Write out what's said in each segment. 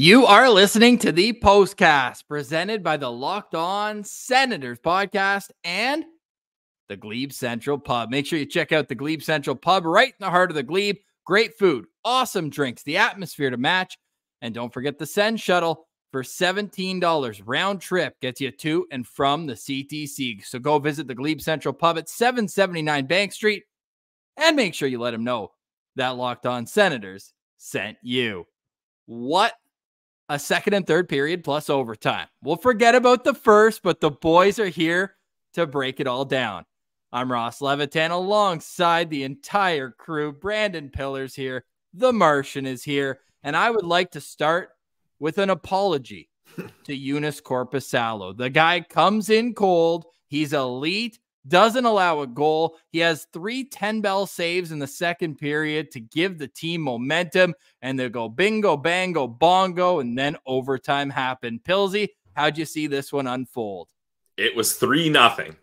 You are listening to the Postcast, presented by the Locked On Senators podcast and the Glebe Central Pub. Make sure you check out the Glebe Central Pub right in the heart of the Glebe. Great food, awesome drinks, the atmosphere to match. And don't forget the Send Shuttle for $17 round trip gets you to and from the CTC. So go visit the Glebe Central Pub at 779 Bank Street and make sure you let them know that Locked On Senators sent you. What a second and third period plus overtime. We'll forget about the first, but the boys are here to break it all down. I'm Ross Levitan alongside the entire crew. Brandon Pillar's here. The Martian is here. And I would like to start with an apology to Joonas Korpisalo. The guy comes in cold. He's elite. Doesn't allow a goal. He has 3 10-bell saves in the second period to give the team momentum, and they go bingo, bango, bongo, and then overtime happened. Pilsy, how'd you see this one unfold? It was 3-0,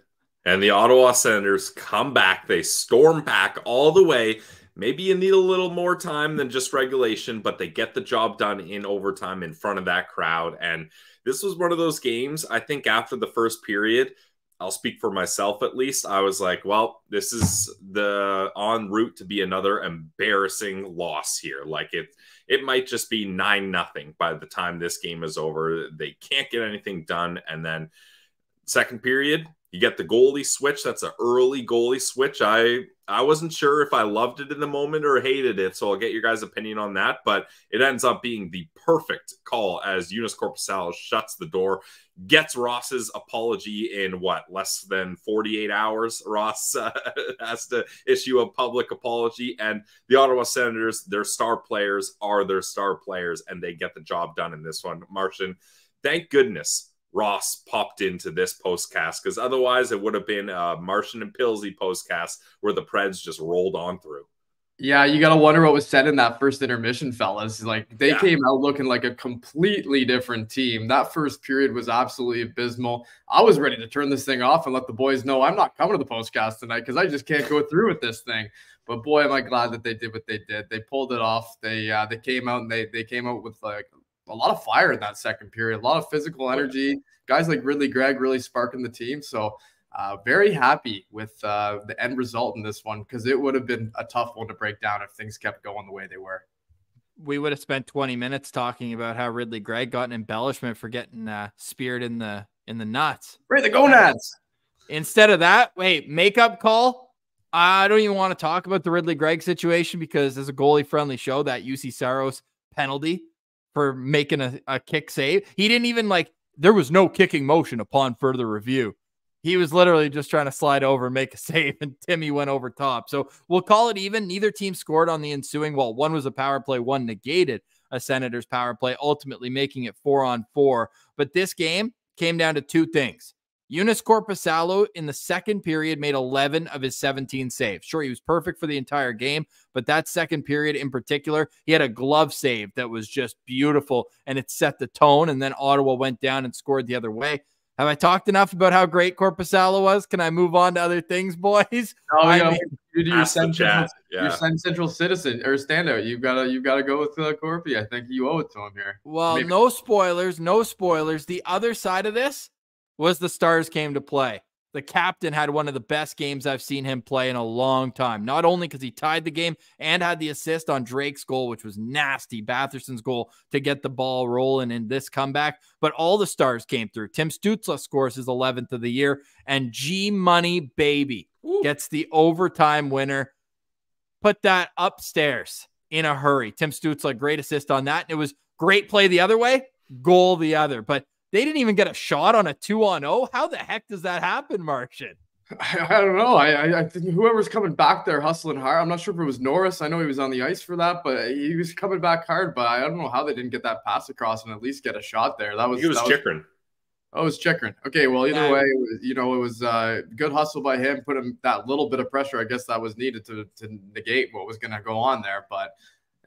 and the Ottawa Senators come back. They storm back all the way. Maybe you need a little more time than just regulation, but they get the job done in overtime in front of that crowd, and this was one of those games, I think after the first period, I'll speak for myself at least. I was like, well, this is the en route to be another embarrassing loss here. Like it might just be 9-0 by the time this game is over. They can't get anything done. And then second period, you get the goalie switch. That's an early goalie switch. I wasn't sure if I loved it in the moment or hated it, so I'll get your guys' opinion on that. But it ends up being the perfect call as Joonas Korpisalo shuts the door, gets Ross's apology in, less than 48 hours. Ross has to issue a public apology, and the Ottawa Senators, their star players are their star players, and they get the job done in this one. Martian, thank goodness Ross popped into this postcast, because otherwise it would have been a Martian and Pilsy postcast where the Preds just rolled on through. Yeah, you got to wonder what was said in that first intermission, fellas. Like, they came out looking like a completely different team. That first period was absolutely abysmal. I was ready to turn this thing off and let the boys know I'm not coming to the postcast tonight because I just can't go through with this thing. But boy, am I glad that they did what they did. They pulled it off. They came out and they came out with like a lot of fire in that second period, a lot of physical energy. Guys like Ridley Gregg really sparking the team. So very happy with the end result in this one, because it would have been a tough one to break down if things kept going the way they were. We would have spent 20 minutes talking about how Ridley Gregg got an embellishment for getting speared in the nuts. Right, the gonads. Instead of that, wait, makeup call. I don't even want to talk about the Ridley Gregg situation, because as a goalie-friendly show, that UC Saros penalty for making a kick save, he didn't even there was no kicking motion upon further review. He was literally just trying to slide over and make a save, and Timmy went over top. So we'll call it even. Neither team scored on the ensuing. Well, one was a power play, one negated a Senators power play, ultimately making it 4-on-4. But this game came down to two things. Joonas Korpisalo in the second period made 11 of his 17 saves. Sure, he was perfect for the entire game, but that second period in particular, he had a glove save that was just beautiful, and it set the tone, and then Ottawa went down and scored the other way. Have I talked enough about how great Korpisalo was? Can I move on to other things, boys? You're Central citizen or standout. You've got to go with Corpy. I think you owe it to him here. Well, no spoilers. The other side of this was the Stars came to play. The captain had one of the best games I've seen him play in a long time. Not only because he tied the game and had the assist on Drake's goal, which was nasty, Batherson's goal to get the ball rolling in this comeback, but all the Stars came through. Tim Stützle scores his 11th of the year, and G-Money Baby gets the overtime winner. Put that upstairs in a hurry. Tim Stützle, great assist on that. And it was great play the other way, goal the other. But they didn't even get a shot on a 2-on-0. How the heck does that happen, Martian? I don't know. I think whoever's coming back there hustling hard. I'm not sure if it was Norris. I know he was on the ice for that, but he was coming back hard. But I don't know how they didn't get that pass across and at least get a shot there. It was Chikrin. Oh, it was Chikrin. Okay, well, either way, it was good hustle by him, put him that little bit of pressure, I guess, that was needed to negate what was going to go on there. But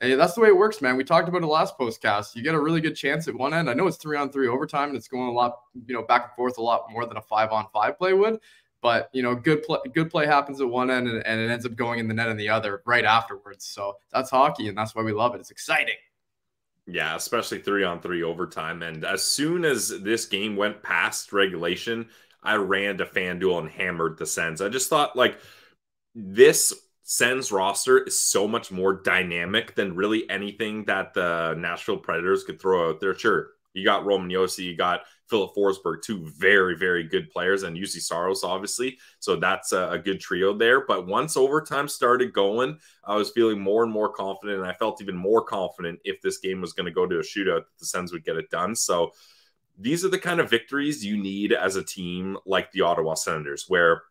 hey, that's the way it works, man. We talked about it last postcast. You get a really good chance at one end. I know it's 3-on-3 overtime, and it's going a lot, back and forth a lot more than a 5-on-5 play would. But, good play happens at one end, and it ends up going in the net in the other right afterwards. So that's hockey, and that's why we love it. It's exciting. Yeah, especially 3-on-3 overtime. And as soon as this game went past regulation, I ran to FanDuel and hammered the Sens. I just thought, like, this Sens roster is so much more dynamic than really anything that the Nashville Predators could throw out there. Sure, you got Roman Josi, you got Philip Forsberg, two very, very good players, and Juuse Saros, obviously. So that's a good trio there. But once overtime started going, I was feeling more and more confident, and I felt even more confident if this game was going to go to a shootout, that the Sens would get it done. So these are the kind of victories you need as a team like the Ottawa Senators, where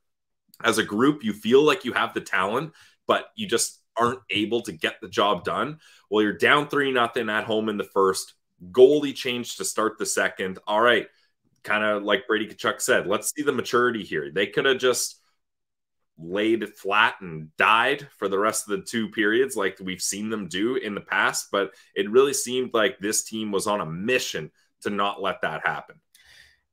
as a group, you feel like you have the talent, but you just aren't able to get the job done. Well, you're down 3-0 at home in the first. Goalie change to start the second. All right, kind of like Brady Tkachuk said, let's see the maturity here. They could have just laid it flat and died for the rest of the two periods like we've seen them do in the past, but it really seemed like this team was on a mission to not let that happen.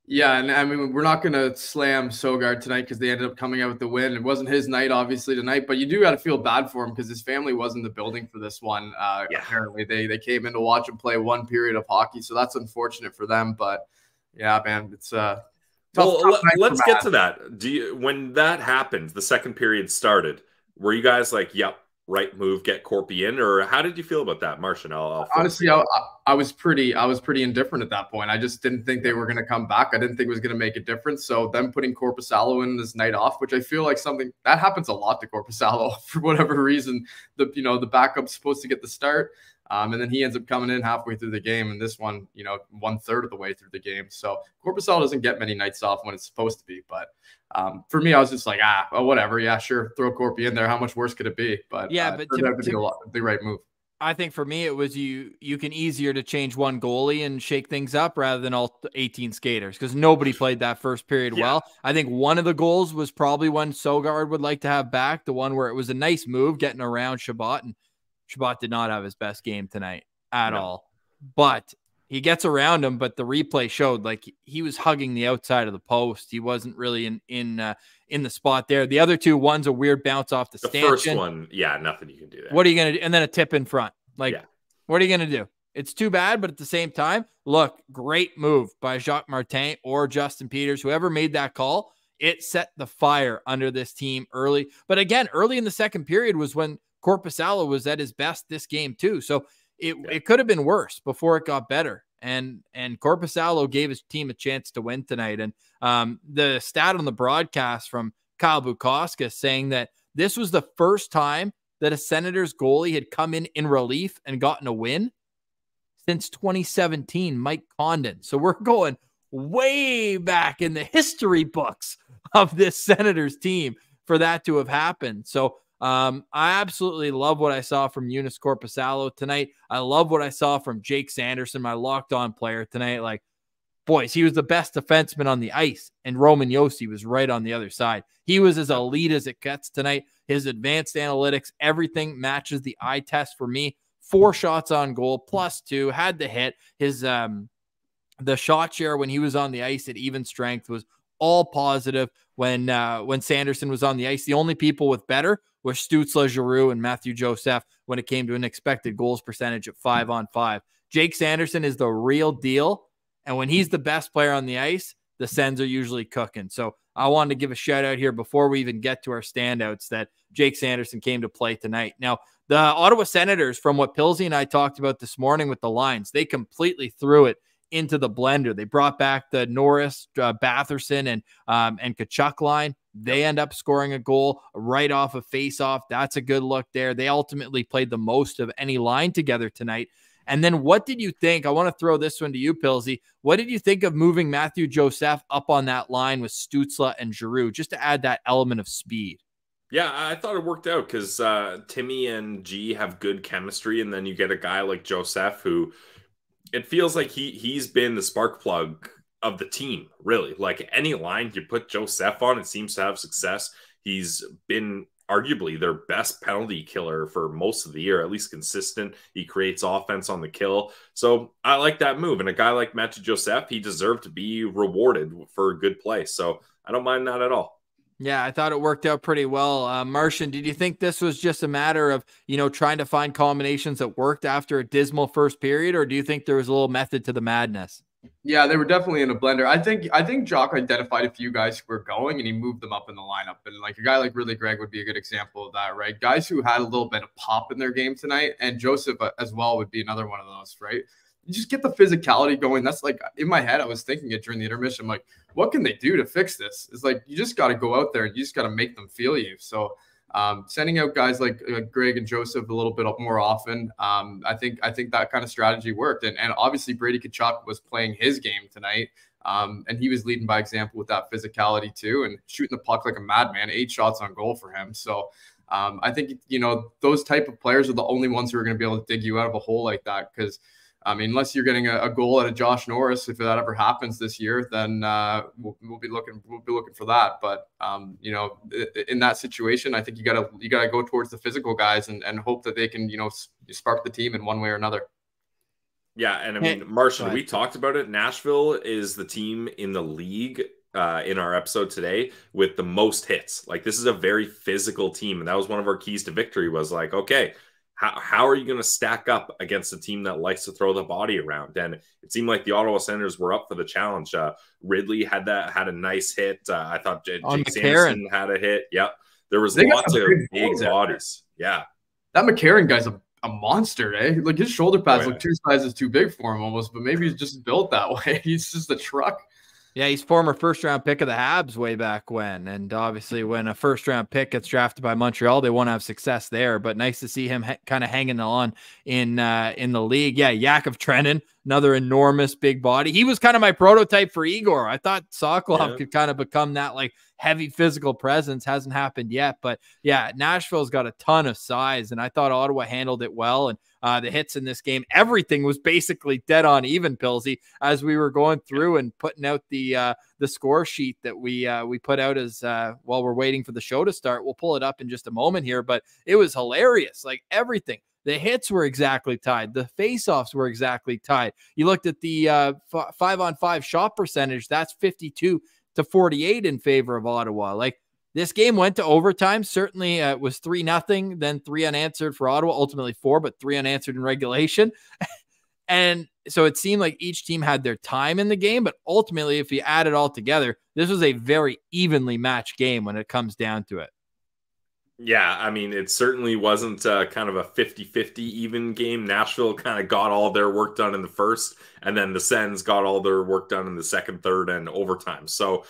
Yeah, and I mean, we're not going to slam Sogard tonight because they ended up coming out with the win. It wasn't his night, obviously, tonight, but you do got to feel bad for him because his family was in the building for this one. Apparently, they came in to watch him play one period of hockey, so that's unfortunate for them. But yeah, man, it's tough. Let's get to that. When that happened, the second period started, were you guys like, "Yep, right move, get Corpy in," or how did you feel about that, Martian? Honestly, I was pretty indifferent at that point. I just didn't think they were going to come back. I didn't think it was going to make a difference. So them putting Korpisalo in this night off, which I feel like something that happens a lot to Korpisalo for whatever reason. The backup's supposed to get the start, and then he ends up coming in halfway through the game. And this one, 1/3 of the way through the game. So Korpisalo doesn't get many nights off when it's supposed to be. But for me, I was just like, well, whatever. Yeah, sure, throw Corpy in there. How much worse could it be? But yeah, but it turned out to be the right move. I think for me, it was you can easier to change one goalie and shake things up rather than all 18 skaters because nobody played that first period well. I think one of the goals was probably one Sogard would like to have back, the one where it was a nice move getting around Chabot, and Chabot did not have his best game tonight at all. But he gets around him, but the replay showed like he was hugging the outside of the post. He wasn't really in the spot there. The other two, one's a weird bounce off the stanchion. First one, nothing you can do there. What are you going to do? And then a tip in front. What are you going to do? It's too bad, but at the same time, look, great move by Jacques Martin or Justin Peters, whoever made that call. It set the fire under this team early. But again, early in the second period was when Korpisalo was at his best this game too. So it could have been worse before it got better. And Korpisalo gave his team a chance to win tonight. And the stat on the broadcast from Kyle Bukowska saying that this was the first time that a Senators goalie had come in relief and gotten a win since 2017, Mike Condon. So we're going way back in the history books of this Senators team for that to have happened. So I absolutely love what I saw from Joonas Korpisalo tonight. I love what I saw from Jake Sanderson, my locked-on player tonight. Like, boys, he was the best defenseman on the ice, and Roman Josi was right on the other side. He was as elite as it gets tonight. His advanced analytics, everything matches the eye test for me. 4 shots on goal, +2, had the hit. His the shot share when he was on the ice at even strength was all positive. When Sanderson was on the ice, the only people with better were Stützle, Giroux, and Matthew Joseph when it came to an expected goals percentage at 5-on-5. Jake Sanderson is the real deal. And when he's the best player on the ice, the Sens are usually cooking. So I wanted to give a shout out here before we even get to our standouts that Jake Sanderson came to play tonight. Now, the Ottawa Senators, from what Pilsy and I talked about this morning with the lines, they completely threw it into the blender. They brought back the Norris, Batherson, and Tkachuk line. They end up scoring a goal right off a face-off. That's a good look there. They ultimately played the most of any line together tonight. And then what did you think? I want to throw this one to you, Pilsy. What did you think of moving Matthew Joseph up on that line with Stützle and Giroux just to add that element of speed? Yeah, I thought it worked out because Timmy and G have good chemistry, and then you get a guy like Joseph who it feels like he's been the spark plug of the team, really. Like any line you put Joseph on, it seems to have success. He's been arguably their best penalty killer for most of the year, at least consistent. He creates offense on the kill. So I like that move. And a guy like Matthew Joseph, he deserved to be rewarded for a good play. So I don't mind that at all. Yeah, I thought it worked out pretty well. Martian, did you think this was just a matter of, trying to find combinations that worked after a dismal first period, or do you think there was a little method to the madness? Yeah, they were definitely in a blender. I think Jock identified a few guys who were going and he moved them up in the lineup. And like a guy like Ridley Gregg would be a good example of that, right? Guys who had a little bit of pop in their game tonight, and Joseph as well would be another one of those, right? You just get the physicality going. That's like in my head, I was thinking it during the intermission. I'm like, what can they do to fix this? It's like you just got to go out there and you just got to make them feel you. So sending out guys like Greg and Joseph a little bit more often, I think that kind of strategy worked. And obviously Brady Tkachuk was playing his game tonight, and he was leading by example with that physicality too, and shooting the puck like a madman. 8 shots on goal for him. So I think those type of players are the only ones who are going to be able to dig you out of a hole like that, because I mean, unless you're getting a goal out of Josh Norris, if that ever happens this year, then we'll be looking for that. But in that situation, I think you gotta go towards the physical guys and hope that they can spark the team in one way or another. Yeah, and I mean, Martian, we talked about it. Nashville is the team in the league in our episode today with the most hits. Like, this is a very physical team, and that was one of our keys to victory. Was like, okay, how are you going to stack up against a team that likes to throw the body around? And it seemed like the Ottawa Senators were up for the challenge. Ridley had a nice hit. I thought Jake Sanderson had a hit. Yep. There was lots of big bodies. Yeah. That McCarron guy's a monster, eh? Like his shoulder pads look 2 sizes too big for him almost, but maybe he's just built that way. He's just a truck. Yeah, he's former first-round pick of the Habs way back when. And obviously when a first-round pick gets drafted by Montreal, they won't have success there. But nice to see him kind of hanging on in the league. Yeah, Yakov Trenin, another enormous big body. He was kind of my prototype for Igor. I thought Sokolov could kind of become that like heavy physical presence. Hasn't happened yet. But yeah, Nashville's got a ton of size, and I thought Ottawa handled it well. And the hits in this game, everything was basically dead on even, Pilsy, as we were going through and putting out the score sheet that we put out as while we're waiting for the show to start. We'll pull it up in just a moment here, but it was hilarious. Like everything, the hits were exactly tied. The faceoffs were exactly tied. You looked at the 5-on-5 shot percentage. That's 52-48 in favor of Ottawa. Like, this game went to overtime. Certainly it was 3-0, then 3 unanswered for Ottawa, ultimately 4, but 3 unanswered in regulation. And so it seemed like each team had their time in the game, but ultimately, if you add it all together, this was a very evenly matched game when it comes down to it. Yeah, I mean, it certainly wasn't kind of a 50-50 even game. Nashville kind of got all their work done in the first, and then the Sens got all their work done in the second, third, and overtime. So,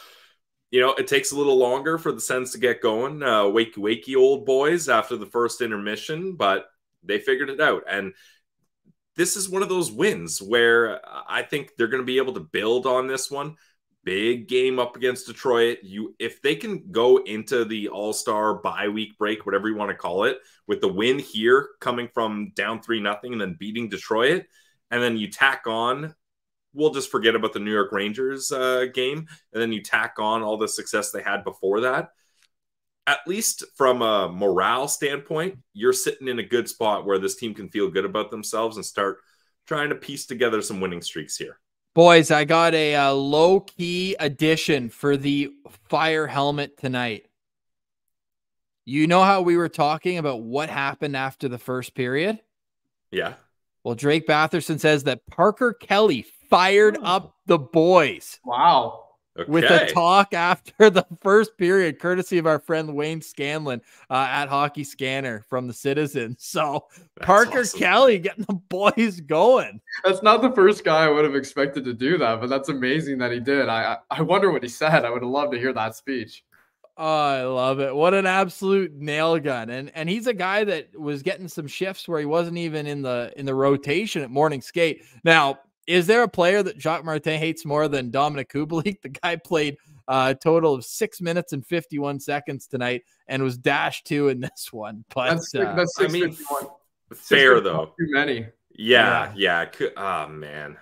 it takes a little longer for the Sens to get going. Wakey old boys after the first intermission, but they figured it out. And this is one of those wins where I think they're going to be able to build on this one. Big game up against Detroit. If they can go into the All-Star bye-week break, whatever you want to call it, with the win here coming from down 3-0 and then beating Detroit, and then you tack on, we'll just forget about the New York Rangers game, and then you tack on all the success they had before that. At least from a morale standpoint, you're sitting in a good spot where this team can feel good about themselves and start trying to piece together some winning streaks here. Boys, I got a low-key addition for the Fire helmet tonight. You know how we were talking about what happened after the first period? Yeah. Well, Drake Batherson says that Parker Kelly fired up the boys. Wow. Okay. With a talk after the first period, courtesy of our friend Wayne Scanlon at Hockey Scanner from the Citizens. So that's Parker awesome. Kelly getting the boys going. That's not the first guy I would have expected to do that, but that's amazing that he did. I wonder what he said. I would have loved to hear that speech. Oh, I love it. What an absolute nail gun. And he's a guy that was getting some shifts where he wasn't even in the rotation at morning skate. Now, is there a player that Jacques Martin hates more than Dominic Kubalik? The guy played a total of 6 minutes and 51 seconds tonight and was dashed 2 in this one. But that's I mean, fair though. Too many. Yeah. Oh man,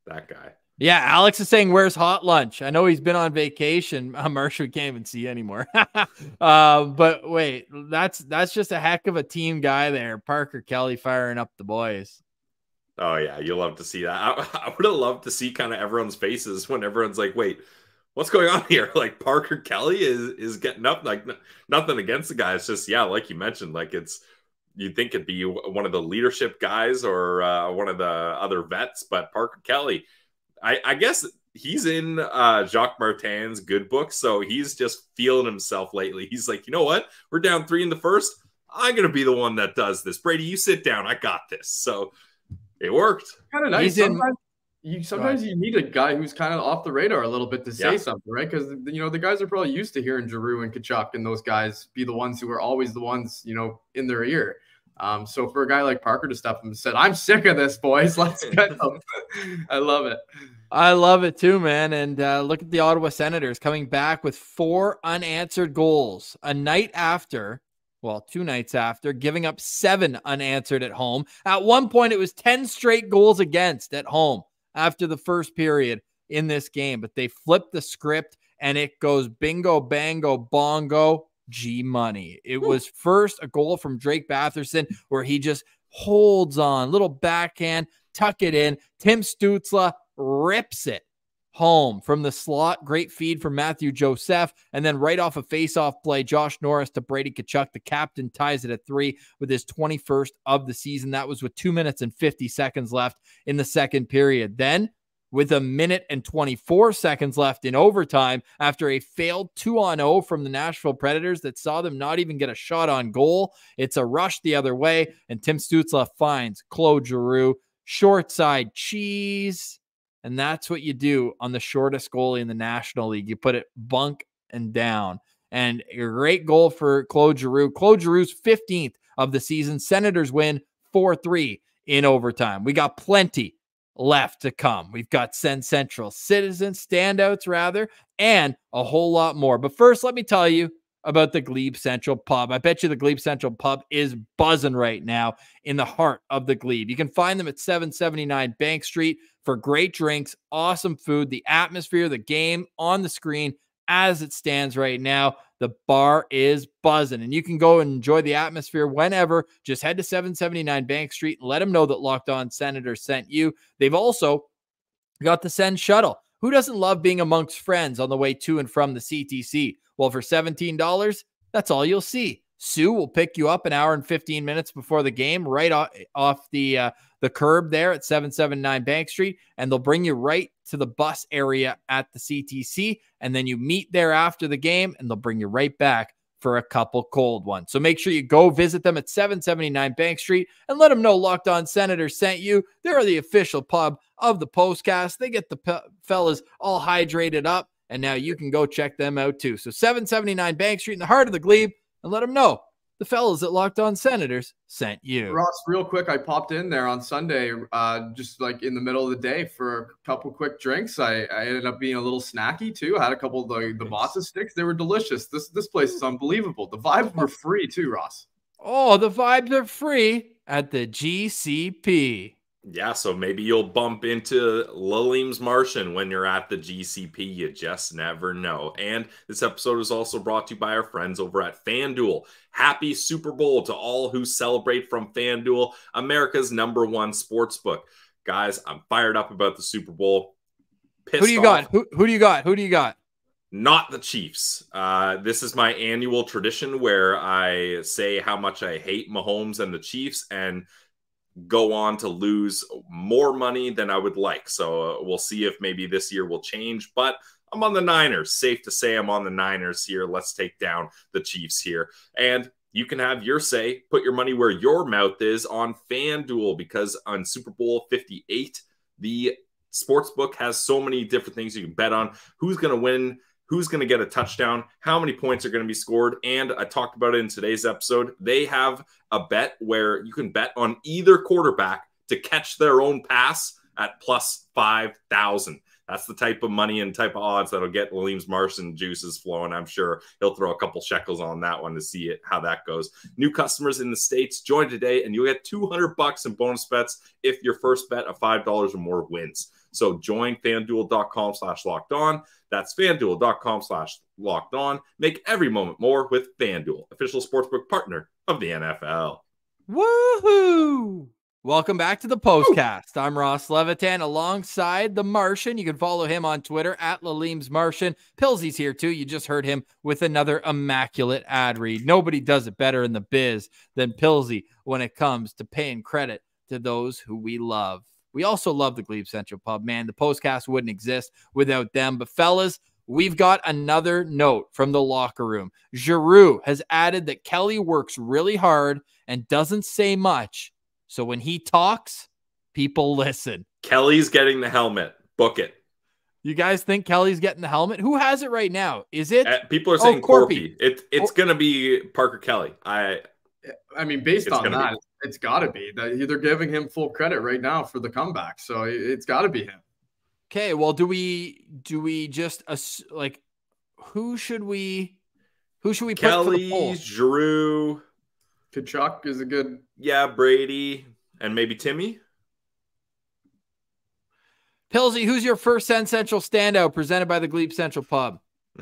that guy. Yeah, Alex is saying, where's Hot Lunch? I know he's been on vacation. Marshall can't even see anymore. But wait, that's just a heck of a team guy there. Parker Kelly firing up the boys. Oh, yeah, you'll love to see that. I would have loved to see kind of everyone's faces when everyone's like, wait, what's going on here? Like Parker Kelly is getting up, like nothing against the guy. It's just, yeah, like you mentioned, like you'd think it'd be one of the leadership guys or one of the other vets, but Parker Kelly, I guess he's in Jacques Martin's good book, so he's just feeling himself lately. He's like, you know what? We're down 3 in the first. I'm going to be the one that does this. Brady, you sit down. I got this. So it worked. Kind of nice. Sometimes you need a guy who's kind of off the radar a little bit to say something, right? Because, the guys are probably used to hearing Giroux and Tkachuk and those guys be the ones who are always the ones, in their ear. So for a guy like Parker to step up and said, I'm sick of this, boys. Let's go. I love it. I love it too, man. And look at the Ottawa Senators coming back with 4 unanswered goals a night after, 2 nights after, giving up 7 unanswered at home. At one point, it was 10 straight goals against at home after the first period in this game. But they flipped the script, and it goes bingo, bango, bongo, G-money. It was first a goal from Drake Batherson where he just holds on, little backhand, tuck it in. Tim Stützle rips it home from the slot. Great feed from Matthew Joseph. And then right off a face-off play, Josh Norris to Brady Tkachuk. The captain ties it at 3 with his 21st of the season. That was with 2 minutes and 50 seconds left in the second period. Then, with 1 minute and 24 seconds left in overtime, after a failed 2-on-0 from the Nashville Predators that saw them not even get a shot on goal, it's a rush the other way, and Tim Stützle finds Claude Giroux. Short side cheese. And that's what you do on the shortest goalie in the National League. You put it bunk and down. And a great goal for Claude Giroux. Claude Giroux's 15th of the season. Senators win 4-3 in overtime. We got plenty left to come. We've got Sen Central citizens, standouts rather, and a whole lot more. But first, let me tell you about the Glebe Central Pub. I bet you the Glebe Central Pub is buzzing right now in the heart of the Glebe. You can find them at 779 Bank Street for great drinks, awesome food, the atmosphere, the game on the screen as it stands right now. The bar is buzzing, and you can go and enjoy the atmosphere whenever. Just head to 779 Bank Street and let them know that Locked On Senators sent you. They've also got the Send Shuttle. Who doesn't love being amongst friends on the way to and from the CTC? Well, for $17, that's all you'll see. Sue will pick you up an hour and 15 minutes before the game right off the curb there at 779 Bank Street, and they'll bring you right to the bus area at the CTC, and then you meet there after the game, and they'll bring you right back for a couple cold ones. So make sure you go visit them at 779 Bank Street and let them know Locked On Senators sent you. They're the official pub of the Postcast. They get the fellas all hydrated up, and now you can go check them out too. So 779 Bank Street in the heart of the Glebe, and let them know the fellas at Locked On Senators sent you. Ross, real quick, I popped in there on Sunday, just like in the middle of the day for a couple quick drinks. I ended up being a little snacky too. I had a couple of the matzo sticks. They were delicious. This place is unbelievable. The vibes were free too, Ross. Oh, the vibes are free at the GCP. Yeah, so maybe you'll bump into Levitan Martian when you're at the GCP. You just never know. And this episode is also brought to you by our friends over at FanDuel. Happy Super Bowl to all who celebrate from FanDuel, America's #1 sportsbook. Guys, I'm fired up about the Super Bowl. Who do you got? Who do you got? Who do you got? Not the Chiefs. This is my annual tradition where I say how much I hate Mahomes and the Chiefs and go on to lose more money than I would like. So we'll see if maybe this year will change, but I'm on the Niners. Safe to say I'm on the Niners here. Let's take down the Chiefs here. And you can have your say, put your money where your mouth is on FanDuel, because on Super Bowl 58, the sportsbook has so many different things you can bet on. Who's going to win? Who's going to get a touchdown? How many points are going to be scored? And I talked about it in today's episode. They have a bet where you can bet on either quarterback to catch their own pass at plus 5,000. That's the type of money and type of odds that'll get Levitan Martian juices flowing. I'm sure he'll throw a couple shekels on that one to see how that goes. New customers in the States, join today and you'll get $200 in bonus bets if your first bet of $5 or more wins. So join FanDuel.com/lockedon. That's FanDuel.com/lockedon. Make every moment more with FanDuel, official sportsbook partner of the NFL. Woohoo! Welcome back to the Postcast. I'm Ross Levitan alongside the Martian. You can follow him on Twitter at Laleem's Martian. Pilsy's here too. You just heard him with another immaculate ad read. Nobody does it better in the biz than Pilsy when it comes to paying credit to those who we love. We also love the Glebe Central Pub, man. The Postcast wouldn't exist without them. But fellas, we've got another note from the locker room. Giroux has added that Kelly works really hard and doesn't say much. So when he talks, people listen. Kelly's getting the helmet. Book it. You guys think Kelly's getting the helmet? Who has it right now? Is it? People are saying Corpy. It's going to be Parker Kelly. I mean, based on that, it's got to be. They're giving him full credit right now for the comeback. So it's got to be him. Okay, well, do we just like who should we put for the poll? Giroux, Kachuk is a good. Yeah, Brady, and maybe Timmy. Pilsy, who's your first Sen Central standout presented by the Glebe Central Pub?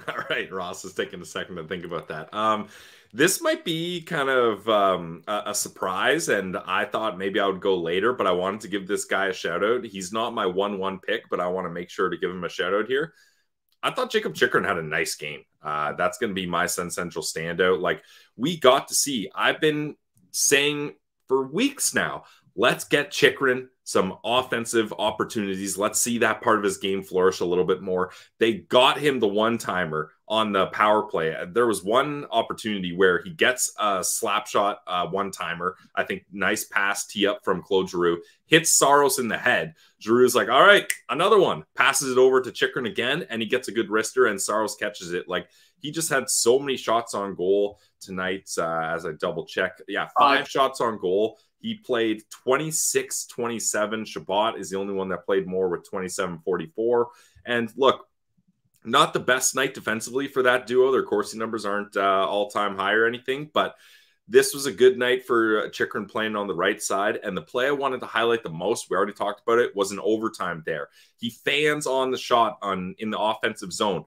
All right, Ross is taking a second to think about that. This might be kind of a surprise, and I thought maybe I would go later, but I wanted to give this guy a shout out. He's not my 1-1 pick, but I want to make sure to give him a shout out here. I thought Jacob Chychrun had a nice game. That's going to be my Sen Central standout. Like, we got to see, I've been saying for weeks now, let's get Chychrun some offensive opportunities. Let's see that part of his game flourish a little bit more. They got him the one-timer on the power play. There was one opportunity where he gets a slap shot one-timer. I think nice pass tee up from Claude Giroux. Hits Saros in the head. Giroux's like, all right, another one. Passes it over to Chychrun again, and he gets a good wrister, and Saros catches it. Like, he just had so many shots on goal tonight as I double-check. Yeah, 5 shots on goal. He played 26-27. Shabbat is the only one that played more with 27-44. And look, not the best night defensively for that duo. Their Corsi numbers aren't all-time high or anything, but this was a good night for Chychrun playing on the right side. And the play I wanted to highlight the most, we already talked about it, was an overtime there. He fans on the shot in the offensive zone.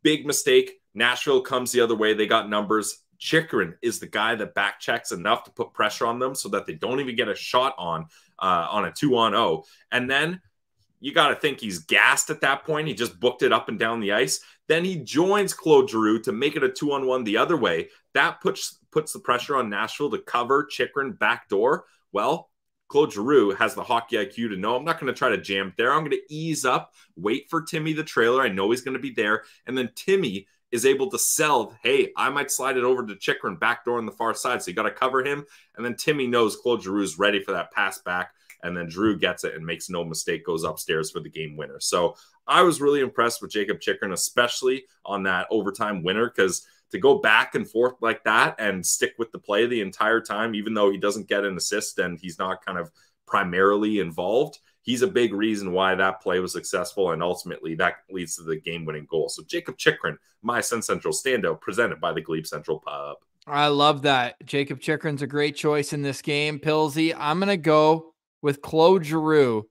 Big mistake. Nashville comes the other way. They got numbers. Chychrun is the guy that back checks enough to put pressure on them so that they don't even get a shot on a 2-on-0. And then you got to think he's gassed at that point. He just booked it up and down the ice. Then he joins Claude Giroux to make it a 2-on-1 the other way. That puts the pressure on Nashville to cover Chychrun backdoor. Well, Claude Giroux has the hockey IQ to know I'm not going to try to jam it there. I'm going to ease up, wait for Timmy the trailer. I know he's going to be there. And then Timmy is able to sell, hey, I might slide it over to Chychrun backdoor on the far side. So you got to cover him. And then Timmy knows Claude Giroux is ready for that pass back. And then Giroux gets it and makes no mistake, goes upstairs for the game winner. So I was really impressed with Jacob Chychrun, especially on that overtime winner, because to go back and forth like that and stick with the play the entire time, even though he doesn't get an assist and he's not kind of primarily involved, he's a big reason why that play was successful, and ultimately that leads to the game-winning goal. So Jacob Chychrun, my Sen Central standout, presented by the Glebe Central Pub. I love that. Jacob Chychrun's a great choice in this game. Pilsy, I'm going to go with Claude Giroux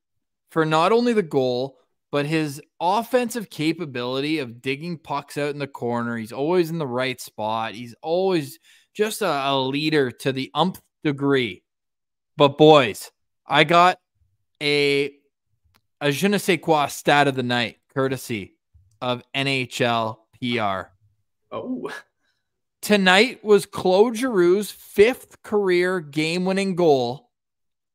for not only the goal, but his offensive capability of digging pucks out in the corner. He's always in the right spot. He's always just a leader to the umpth degree. But boys, I got a je ne sais quoi stat of the night, courtesy of NHL PR. Oh, tonight was Claude Giroux's 5th career game-winning goal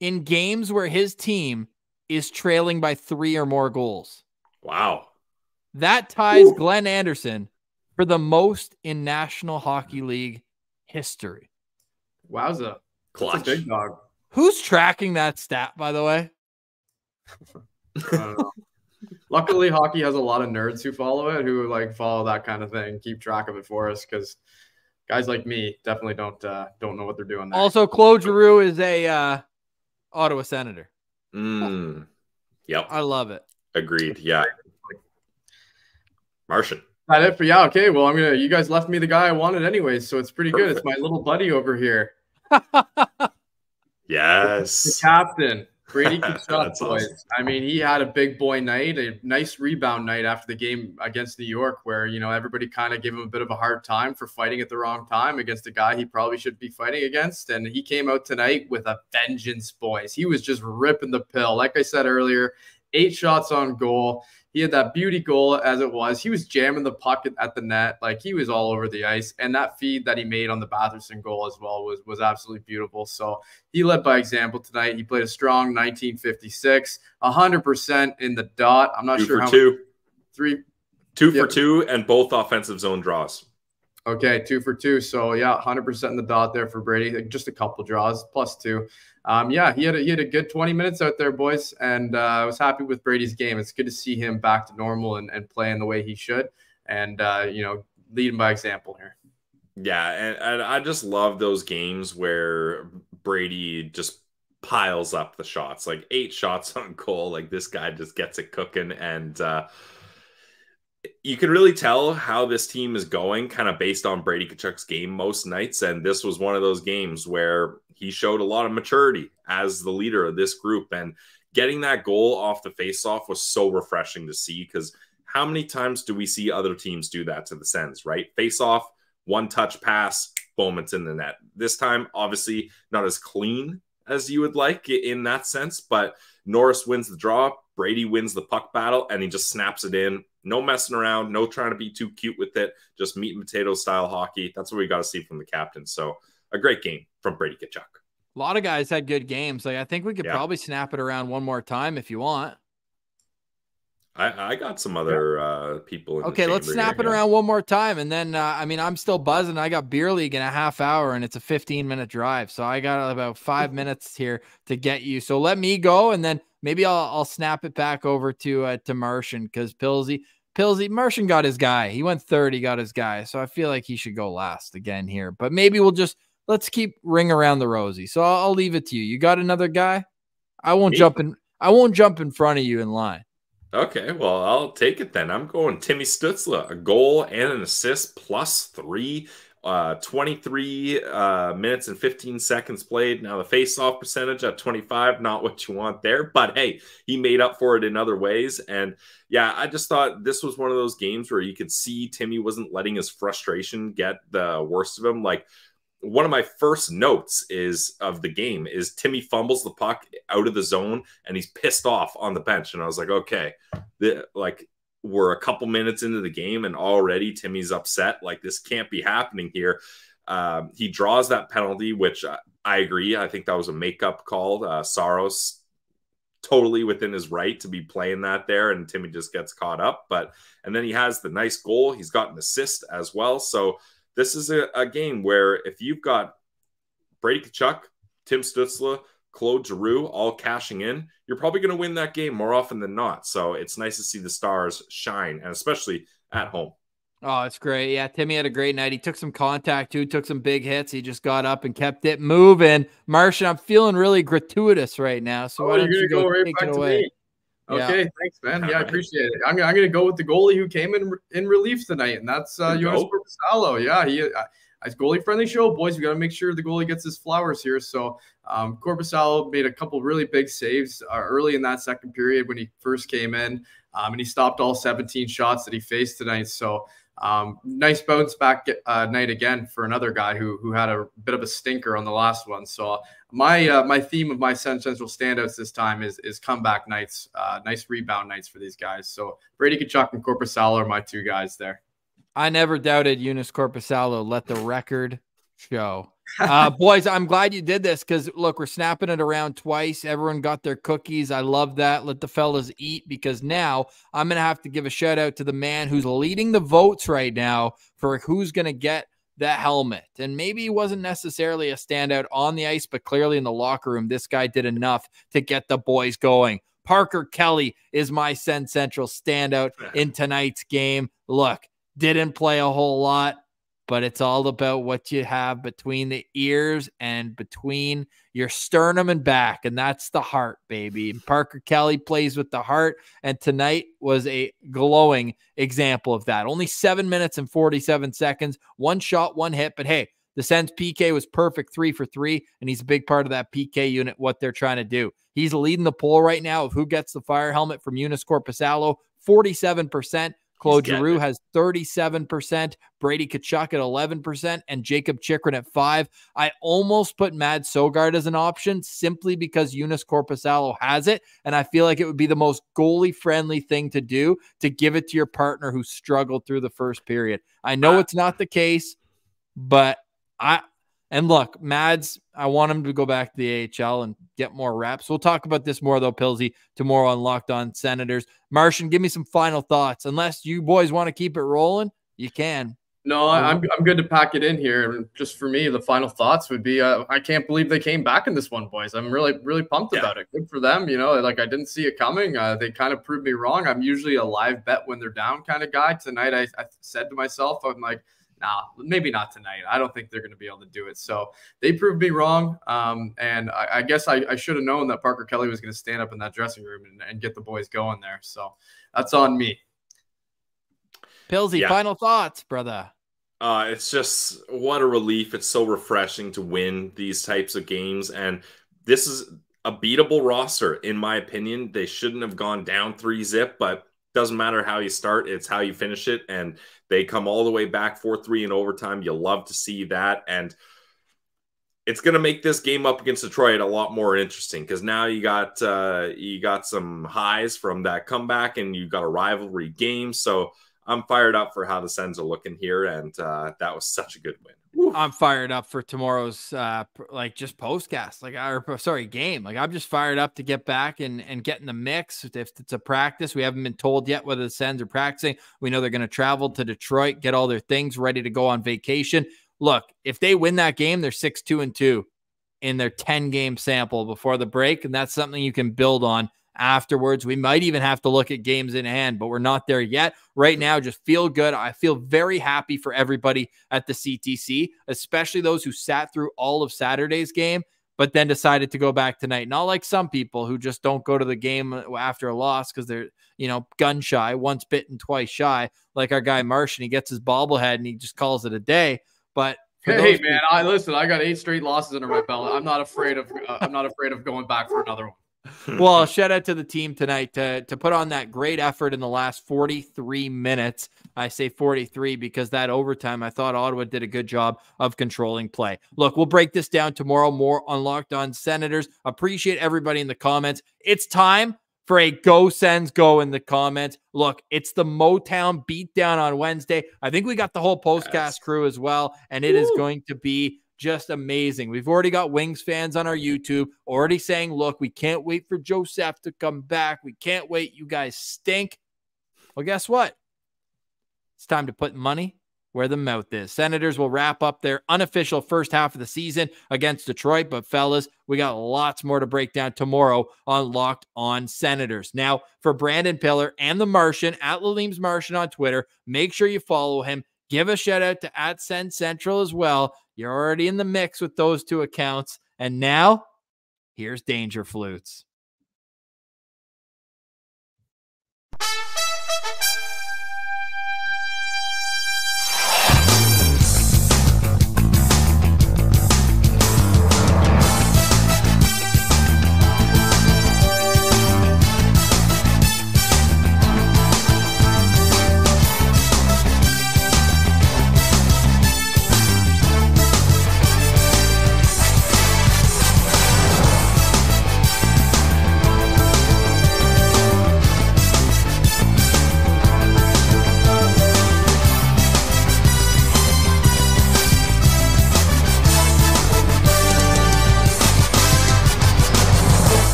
in games where his team is trailing by 3 or more goals. Wow. That ties Glenn Anderson for the most in National Hockey League history. Wowza. Clutch. That's a big dog. Who's tracking that stat, by the way? I don't know. Luckily, hockey has a lot of nerds who follow it, who like follow that kind of thing, keep track of it for us, because guys like me definitely don't know what they're doing there. Also, Claude Giroux is a Ottawa Senator. Yep. I love it. Agreed. Yeah. Martian. That it for okay. Well, you guys left me the guy I wanted anyways, so it's pretty good. It's my little buddy over here. Yes. The captain. Brady Tkachuk, boys. Awesome. I mean, he had a big boy night, a nice rebound night after the game against New York, where, you know, everybody kind of gave him a bit of a hard time for fighting at the wrong time against a guy he probably should be fighting against. And he came out tonight with a vengeance, boys. He was just ripping the pill. Like I said earlier, 8 shots on goal. He had that beauty goal as it was. He was jamming the puck at the net. Like, he was all over the ice. And that feed that he made on the Batherson goal as well was absolutely beautiful. So he led by example tonight. He played a strong 1956, 100% in the dot. I'm not sure how two. Three. 2 for 2 and both offensive zone draws. Okay, 2 for 2. So yeah, 100% in the dot there for Brady. Just a couple draws, +2. Yeah, he had a good 20 minutes out there, boys, and I was happy with Brady's game. It's good to see him back to normal and playing the way he should, and you know, leading by example here. Yeah, and I just love those games where Brady just piles up the shots, like 8 shots on goal. Like, this guy just gets it cooking, and you can really tell how this team is going kind of based on Brady Tkachuk's game most nights. And this was one of those games where he showed a lot of maturity as the leader of this group. And getting that goal off the faceoff was so refreshing to see, because how many times do we see other teams do that to the Sens, right? Face off, one touch pass, boom, it's in the net. This time, obviously, not as clean as you would like in that sense, but Norris wins the draw, Brady wins the puck battle, and he just snaps it in. No messing around, no trying to be too cute with it, just meat and potato style hockey. That's what we got to see from the captain. So a great game from Brady Tkachuk. A lot of guys had good games. Like, I think we could probably snap it around one more time if you want. I got some other people in the chamber. Let's snap it around one more time. And then, I mean, I'm still buzzing. I got beer league in a half hour, and it's a 15-minute drive. So I got about 5 minutes here to get you. So let me go, and then maybe I'll snap it back over to Martian, because Martian got his guy. He went 3rd. He got his guy. So I feel like he should go last again here. But maybe let's keep ring around the rosy. So I'll leave it to you. You got another guy? I won't jump in front of you in line. Okay, well, I'll take it then. I'm going Timmy Stützle, a goal and an assist, +3, 23 minutes and 15 seconds played. Now, the face-off percentage at 25, not what you want there. But, hey, he made up for it in other ways. And, yeah, I just thought this was one of those games where you could see Timmy wasn't letting his frustration get the worst of him. Like, one of my first notes of the game is Timmy fumbles the puck out of the zone and he's pissed off on the bench. And I was like, okay, we're a couple minutes into the game and already Timmy's upset. Like, this can't be happening here. He draws that penalty, which I agree. I think that was a makeup call. Saros totally within his right to be playing that there, and Timmy just gets caught up. And then he has the nice goal. He's got an assist as well. So this is a game where if you've got Brady Tkachuk, Tim Stützle, Claude Giroux all cashing in, you're probably going to win that game more often than not. So it's nice to see the Stars shine, and especially at home. Oh, it's great. Yeah, Timmy had a great night. He took some contact, too, took some big hits. He just got up and kept it moving. Martian, I'm feeling really gratuitous right now. So why don't you go right back to me? Okay, thanks, man. Yeah, I appreciate it. I'm going to go with the goalie who came in relief tonight, and that's Jonas Korpisalo. Yeah, it's goalie-friendly show, boys. We got to make sure the goalie gets his flowers here. So Korpisalo made a couple really big saves early in that second period when he first came in, and he stopped all 17 shots that he faced tonight. So nice bounce back night again for another guy who had a bit of a stinker on the last one. So my theme of my Central standouts this time is comeback nights, nice rebound nights for these guys. So Brady Tkachuk and Korpisalo are my 2 guys there. I never doubted Jonas Korpisalo. Let the record show. Boys, I'm glad you did this, because look, we're snapping it around twice. Everyone got their cookies. I love that. Let the fellas eat, because now I'm going to have to give a shout out to the man who's leading the votes right now for who's going to get that helmet. And maybe he wasn't necessarily a standout on the ice, but clearly in the locker room, this guy did enough to get the boys going. Parker Kelly is my Sens Central standout in tonight's game. Look, didn't play a whole lot, but it's all about what you have between the ears and between your sternum and back, and that's the heart, baby. And Parker Kelly plays with the heart, and tonight was a glowing example of that. Only 7 minutes and 47 seconds, 1 shot, 1 hit, but hey, The Sens PK was perfect, 3 for 3, and he's a big part of that PK unit, what they're trying to do. He's leading the poll right now of who gets the fire helmet from Joonas Korpisalo, 47%. Claude Giroux has 37%, Brady Tkachuk at 11%, and Jacob Chychrun at 5%. I almost put Mads Søgaard as an option simply because Joonas Korpisalo has it, and I feel like it would be the most goalie-friendly thing to do to give it to your partner who struggled through the first period. I know it's not the case, but and look, Mads, I want him to go back to the AHL and get more reps. We'll talk about this more, though, Pilsy, tomorrow on Locked On Senators. Martian, give me some final thoughts. Unless you boys want to keep it rolling, you can. No, I'm good to pack it in here. And just for me, the final thoughts would be, I can't believe they came back in this one, boys. I'm really pumped about it. Good for them. You know, like I didn't see it coming. They kind of proved me wrong. I'm usually a live bet when they're down kind of guy. Tonight, I said to myself, I'm like, nah, maybe not tonight. I don't think they're going to be able to do it. So they proved me wrong. And I guess I should have known that Parker Kelly was going to stand up in that dressing room and get the boys going there. So that's on me. Pilsy, final thoughts, brother. It's just what a relief. It's so refreshing to win these types of games. And this is a beatable roster, in my opinion. They shouldn't have gone down 3-0, but doesn't matter how you start, it's how you finish it. And they come all the way back 4-3 in overtime. You love to see that. And it's going to make this game up against Detroit a lot more interesting because now you got some highs from that comeback and you got a rivalry game. So I'm fired up for how the Sens are looking here. And that was such a good win. Woo. I'm fired up for tomorrow's just postcast, game. Like I'm just fired up to get back and get in the mix. If it's a practice, we haven't been told yet whether the Sens are practicing. We know they're going to travel to Detroit, get all their things ready to go on vacation. Look, if they win that game, they're 6-2-2 in their 10-game sample before the break, and that's something you can build on afterwards. We might even have to look at games in hand, but we're not there yet. Right now, just feel good. I feel very happy for everybody at the CTC, especially those who sat through all of Saturday's game, but then decided to go back tonight. Not like some people who just don't go to the game after a loss because they're, gun shy, once bitten, twice shy. Like our guy Martian, he gets his bobblehead and he just calls it a day. But hey, man, I got 8 straight losses under my belt. I'm not afraid of going back for another one. Well, shout out to the team tonight to put on that great effort in the last 43 minutes. I say 43 because that overtime, I thought Ottawa did a good job of controlling play. Look, we'll break this down tomorrow more on Locked On Senators. Appreciate everybody in the comments. It's time for a Go Sens Go in the comments. Look, it's the Motown beatdown on Wednesday. I think we got the whole Postcast crew as well, and it is going to be just amazing. We've already got Wings fans on our YouTube already saying, look, we can't wait for Joseph to come back. We can't wait. You guys stink. Well, guess what? It's time to put money where the mouth is. Senators will wrap up their unofficial first half of the season against Detroit. But fellas, we got lots more to break down tomorrow on Locked On Senators. Now, for Brandon Piller and the Martian, at Lalim's Martian on Twitter, make sure you follow him. Give a shout out to @SensCentral as well. You're already in the mix with those two accounts. And now, here's Danger Flutes.